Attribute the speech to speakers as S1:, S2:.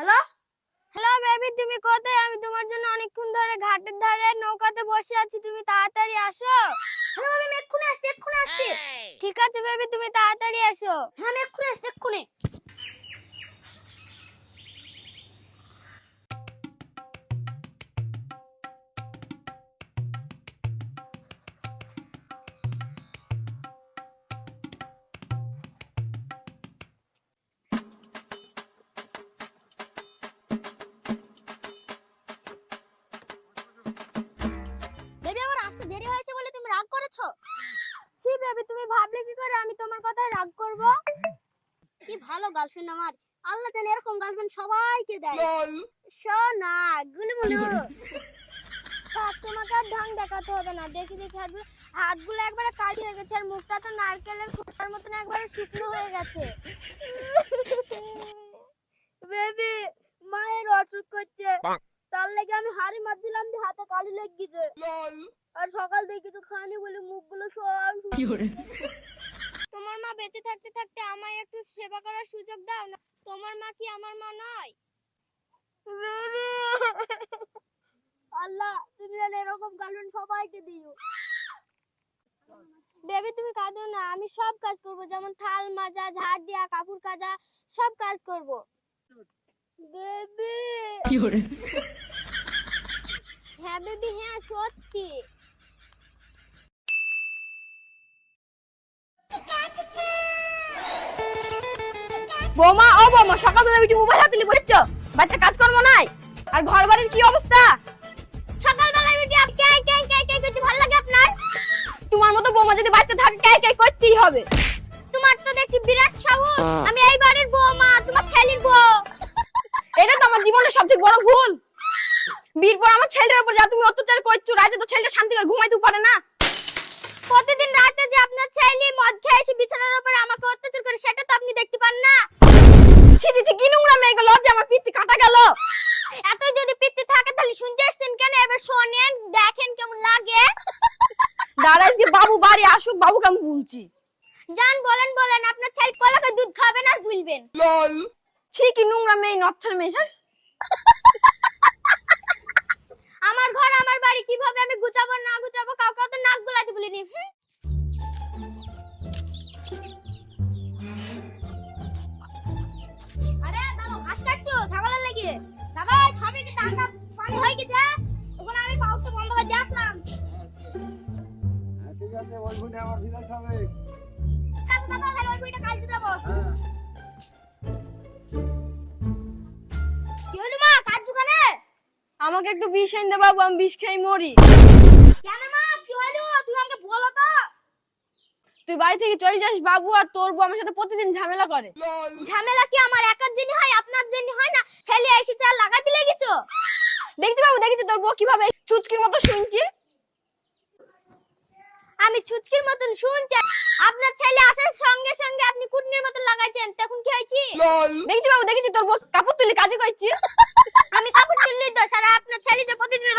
S1: Hello
S2: hello baby, তুমি কোথায়? আমি তোমার জন্য অনেকক্ষণ ধরে ঘাটের ধারে নৌকাতে বসে আছি, তুমি তাড়াতাড়ি আসো।
S1: হ্যালো আমি এক্ষুনি আসছি।
S2: ঠিক আছে বেবি, তুমি তাড়াতাড়ি আসো।
S1: হ্যাঁ আমি এক্ষুনি। বেবি আমার আসতে দেরি হয়েছে বলে তুমি রাগ করেছো?
S2: ছি বেবি, তুমি ভাবলে কি করে আমি তোমার কথায় রাগ করব?
S1: কি ভালো গার্লফ্রেন্ড আমার, আল্লাহ জানে এরকম গার্লফ্রেন্ড সবাইকে দেয়।
S2: শোনা গুলমুলু, থাক, তোমাকে আর ঢং দেখাতে হবে না। দেখি দেখি হাতগুলো একবারে কালি হয়ে গেছে, আর মুখটা তো নারকেলের খোসার মতন একবারে শুকনো হয়ে গেছে।
S1: বেবি মায়ের অসুখ করছে, তার লাগে আমি হাড়ি মার দিলাম যে হাতে কালি লেগে গেছে। আর সকাল থেকে কিছু খাইনি বলে মুখগুলো সব
S2: তোমার মা বেঁচে থাকতে থাকতে আমায় একটু সেবা করার সুযোগ দাও না। তোমার মা কি আমার মা নয়?
S1: বেবি আল্লাহ তুমি জানে এরকম গার্লফ্রেন্ড সবাইকে দিও।
S2: বেবি তুমি কাঁদো না, আমি সব কাজ করব, যেমন থাল মাজা, ঝাড় দেয়া, কাপড় কাচা, সব কাজ করব।
S1: বেবি
S2: হ্যাঁ বেবি, হ্যাঁ সত্যি।
S3: বৌমা, ও বৌমা, সকালবেলা উঠে মোবাইল হাতে নিয়ে বসেছ, বাচ্চা কাজকর্ম নাই, আর ঘর বাড়ির কি অবস্থা?
S2: সকালবেলা উঠে আপনি ক্যাই ক্যাই ক্যাই ক্যাই করতে ভালো লাগে আপনার?
S3: তোমার মতো বৌমা যদি বাচ্চা থাকে ক্যাই ক্যাই করতেই হবে।
S2: তোমার তো দেখছি বিরাট সাহস। আমি এই বাড়ির বউমা, তোমার ছেলের বউ।
S3: এটা তো আমার জীবনের সবথেকে বড় ভুল। বিয়ের পর আমার ছেলের উপর যা তুমি অত্যাচার করছো, রাতে তো ছেলেটা শান্তি করে ঘুমাইতে পারে না।
S2: প্রতিদিন রাতে যে আপনার ছেলে মদ খেয়ে এসে বিছানার উপরে আমাকে অত্যাচার করে, সেটা তো আপনি দেখতে পান না।
S3: ছি ছি ছি, কি নোংরা মেয়ে গো, লজ্জা আমার পিঠে কাটা গেল।
S2: এতই যদি পিত্তি থাকে তাহলে শুনতে এসেছেন কেন? এবার শোনেন, দেখেন কেমন লাগে।
S3: দাঁড়া, আজকে বাবু বাড়ি আসুক, বাবুকে আমি বলছি।
S2: জান বলেন বলেন, আপনার ছেলে কলাকে দুধ খাবেন আর বুলবেন।
S3: ছি, কি নোংরা মেয়ে, নচ্ছার মেয়ে স্যার।
S2: আমার ঘর আমার বাড়ি, কিভাবে আমি গুছাবো না গুছাবো কাউকে তো নাক গলাতে বলিনি।
S1: আরে দাদা ঘাস কাটছো ছাগলের লাগি। দাদা ওই ছবি কি টাকা পানি হয়ে গেছে, ওখানে আমি পাউচটা বন্ধ করে দিয়ে আসলাম।
S4: ঠিক আছে, ওই ভুঁড়ি আমার ভিজাইতে হবে।
S1: দাদা দাদা তাহলে ওই বইটা কাজ দেবো।
S4: হ্যাঁ।
S1: কি হলো মা, কাজ দোকানে?
S3: আমাকে একটু বিষ এনে দে বাবু, আমি বিষ খেয়ে মরি।
S1: কেন মা, কি হলো তুমি আমাকে বলো তো।
S3: তুই বাড়ি থেকে চলে যাস বাবু, আর তোর বউ আমার সাথে প্রতিদিন ঝামেলা করে।
S2: ঝামেলা কি আমার একার জন্য হয়, আপনার জন্য হয় না? ছেলে এসে চাল লাগাতে লেগেছো।
S3: দেখছি বাবু, দেখছি তোর বউ কিভাবে চুচকির মতো শুনছি।
S2: আমি ছুচকির মতন শুনছি, আপনার ছেলে আসার সঙ্গে সঙ্গে আপনি কুটনির মতন লাগাইছেন, তখন কি হয়েছে?
S3: দেখছি বাবু, দেখছি তোর বউ কাপড় তুলে কাজে করছি।
S2: আমি কাপড় তুললি তো সারা, আপনার ছেলে যে প্রতিদিন